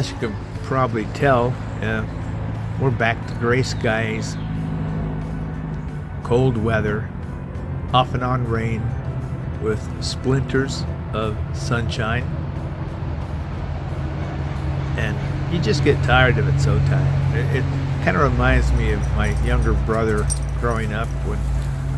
as you can probably tell, we're back to gray skies, cold weather, off and on rain with splinters of sunshine. And you just get tired of it sometimes. It kind of reminds me of my younger brother growing up when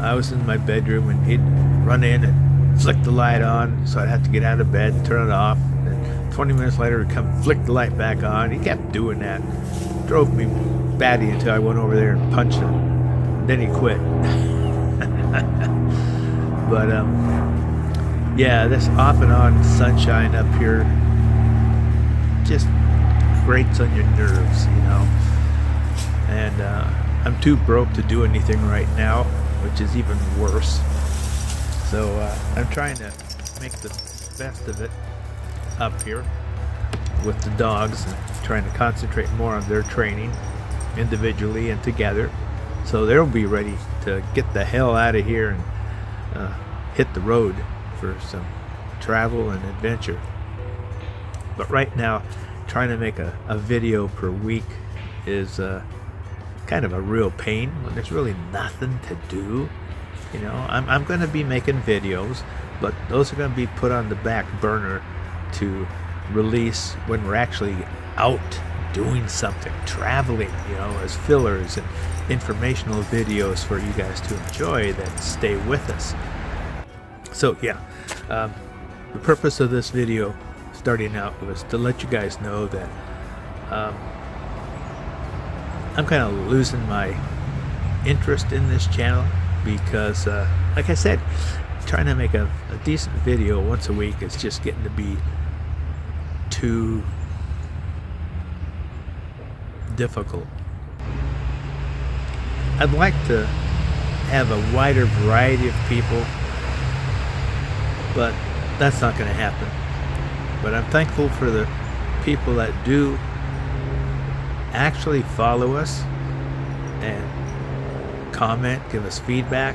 I was in my bedroom and he'd run in and flick the light on, so I'd have to get out of bed and turn it off. And 20 minutes later, he'd come flick the light back on. He kept doing that. Drove me batty until I went over there and punched him. And then he quit. But yeah, this off and on sunshine up here just grates on your nerves, you know. And I'm too broke to do anything right now, which is even worse. So I'm trying to make the best of it up here with the dogs and trying to concentrate more on their training individually and together, so they'll be ready to get the hell out of here and hit the road for some travel and adventure. But right now, trying to make a video per week is kind of a real pain when there's really nothing to do. You know, I'm going to be making videos, but those are going to be put on the back burner to release when we're actually out doing something, traveling, you know, as fillers and informational videos for you guys to enjoy that stay with us. So yeah, the purpose of this video starting out was to let you guys know that I'm kind of losing my interest in this channel because like I said, trying to make a decent video once a week is just getting to be too difficult. I'd like to have a wider variety of people, but that's not going to happen. But I'm thankful for the people that do actually follow us and comment, give us feedback.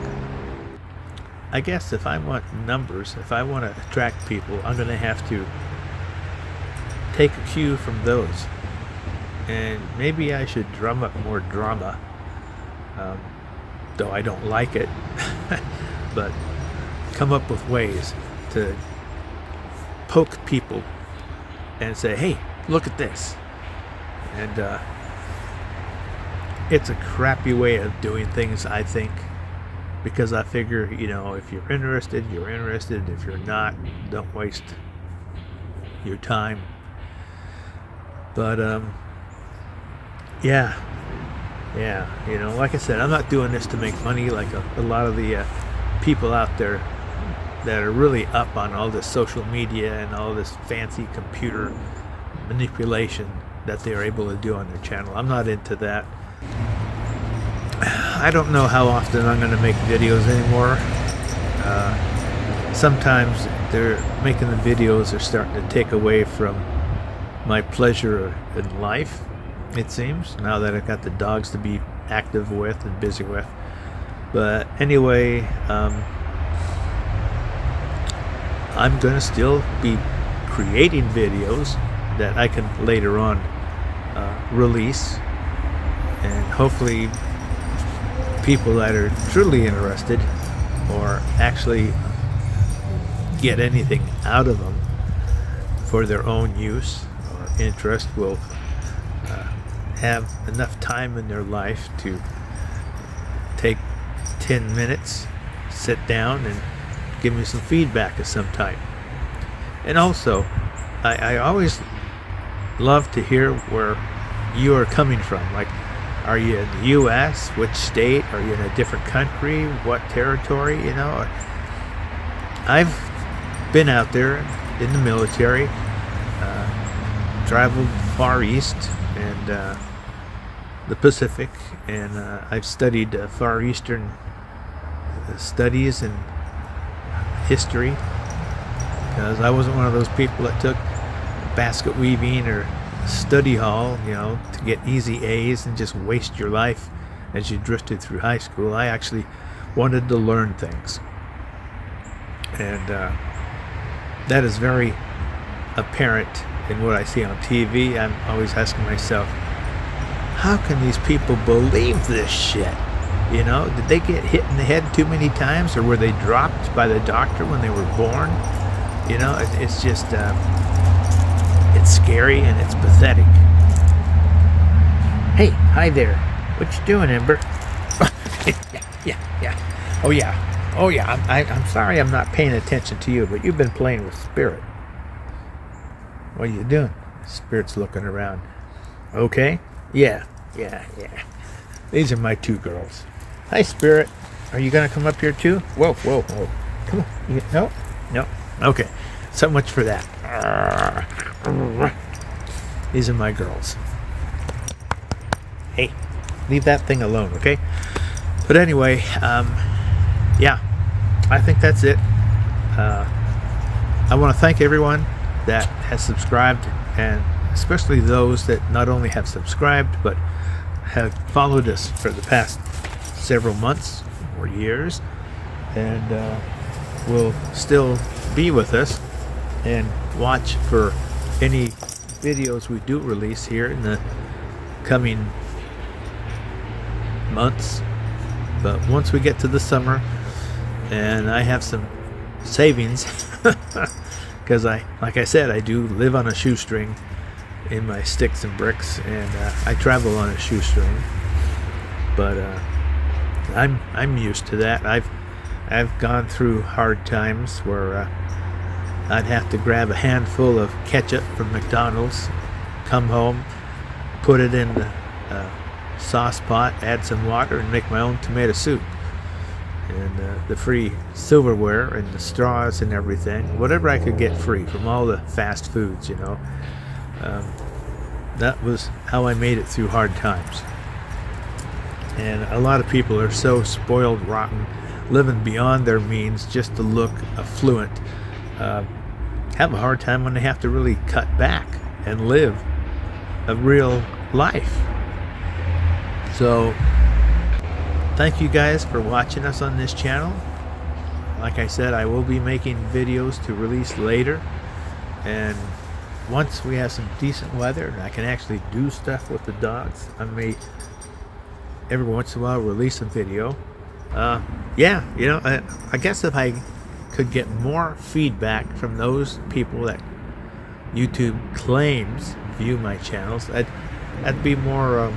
I guess if I want numbers, if I want to attract people, I'm going to have to take a cue from those. And maybe I should drum up more drama, though I don't like it, but come up with ways to poke people and say, hey, look at this. And it's a crappy way of doing things, I think, because I figure, you know, if you're interested, you're interested. If you're not, don't waste your time. But yeah, you know, like I said, I'm not doing this to make money like a lot of the people out there that are really up on all this social media and all this fancy computer manipulation that they are able to do on their channel. I'm not into that. I don't know how often I'm going to make videos anymore. Sometimes they're making the videos are starting to take away from my pleasure in life, it seems, now that I've got the dogs to be active with and busy with. But anyway, I'm going to still be creating videos that I can later on release, and hopefully people that are truly interested or actually get anything out of them for their own use or interest will have enough time in their life to take 10 minutes, sit down and give me some feedback of some type. And also, I always love to hear where you are coming from. Like, are you in the U.S.? Which state? Are you in a different country? What territory? You know, I've been out there in the military, traveled far east and the Pacific, and I've studied Far Eastern studies and history, because I wasn't one of those people that took basket weaving or study hall, you know, to get easy A's and just waste your life as you drifted through high school. I actually wanted to learn things, and that is very apparent and what I see on TV, I'm always asking myself, how can these people believe this shit? You know, did they get hit in the head too many times, or were they dropped by the doctor when they were born? You know, it's just, it's scary and it's pathetic. Hey, hi there. What you doing, Ember? yeah. Oh yeah. I'm sorry I'm not paying attention to you, but you've been playing with Spirit. What are you doing? Spirit's looking around. Okay. Yeah. These are my two girls. Hi, Spirit. Are you gonna come up here too? Whoa. Come on. No. Okay. So much for that. These are my girls. Hey, leave that thing alone, okay? But anyway, yeah, I think that's it. I want to thank everyone that has subscribed, and especially those that not only have subscribed but have followed us for the past several months or years, and will still be with us and watch for any videos we do release here in the coming months. But once we get to the summer and I have some savings, because like I said, I do live on a shoestring in my sticks and bricks, and I travel on a shoestring, but I'm used to that. I've gone through hard times where I'd have to grab a handful of ketchup from McDonald's, come home, put it in the sauce pot, add some water, and make my own tomato soup. And the free silverware and the straws and everything, whatever I could get free from all the fast foods, you know. That was how I made it through hard times. And a lot of people are so spoiled rotten, living beyond their means just to look affluent, have a hard time when they have to really cut back and live a real life. So thank you guys for watching us on this channel. Like I said, I will be making videos to release later, and once we have some decent weather and I can actually do stuff with the dogs, I may every once in a while release a video. Yeah, you know, I guess if I could get more feedback from those people that YouTube claims view my channels, I'd be more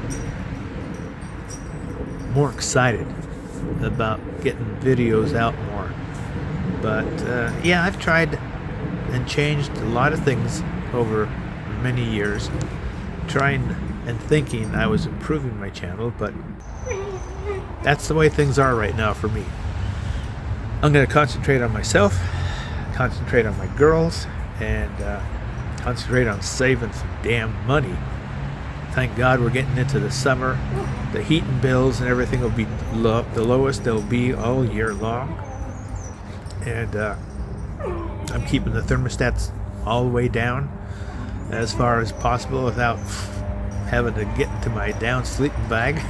excited about getting videos out more. But yeah, I've tried and changed a lot of things over many years, trying and thinking I was improving my channel, but that's the way things are right now for me. I'm going to concentrate on myself, concentrate on my girls, and concentrate on saving some damn money. Thank God we're getting into the summer. The heating bills and everything will be the lowest they'll be all year long. And I'm keeping the thermostats all the way down as far as possible without having to get into my down sleeping bag.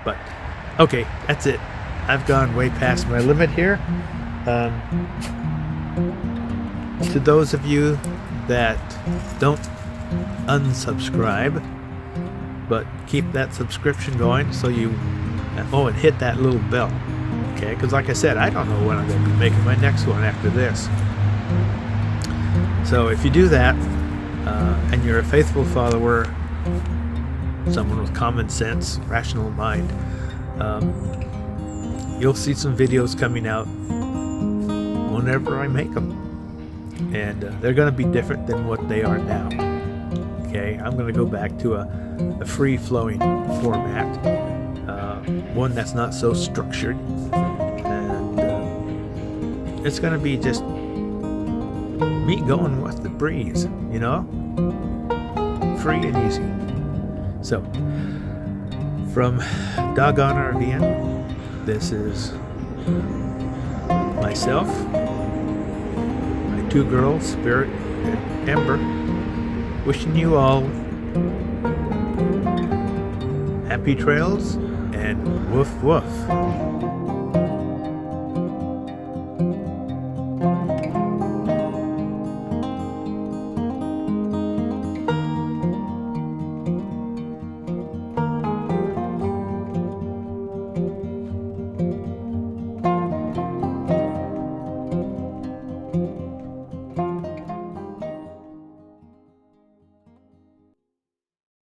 But okay, that's it. I've gone way past my limit here. To those of you that don't unsubscribe but keep that subscription going, so you and hit that little bell, okay? Because like I said, I don't know when I'm going to be making my next one after this. So if you do that, and you're a faithful follower, someone with common sense, rational mind, you'll see some videos coming out whenever I make them, and they're going to be different than what they are now. Okay, I'm going to go back to a free-flowing format, one that's not so structured, and it's going to be just me going with the breeze, you know, free and easy. So, from Doggone RV'N, this is myself, my two girls, Spirit and Ember, wishing you all happy trails and woof woof.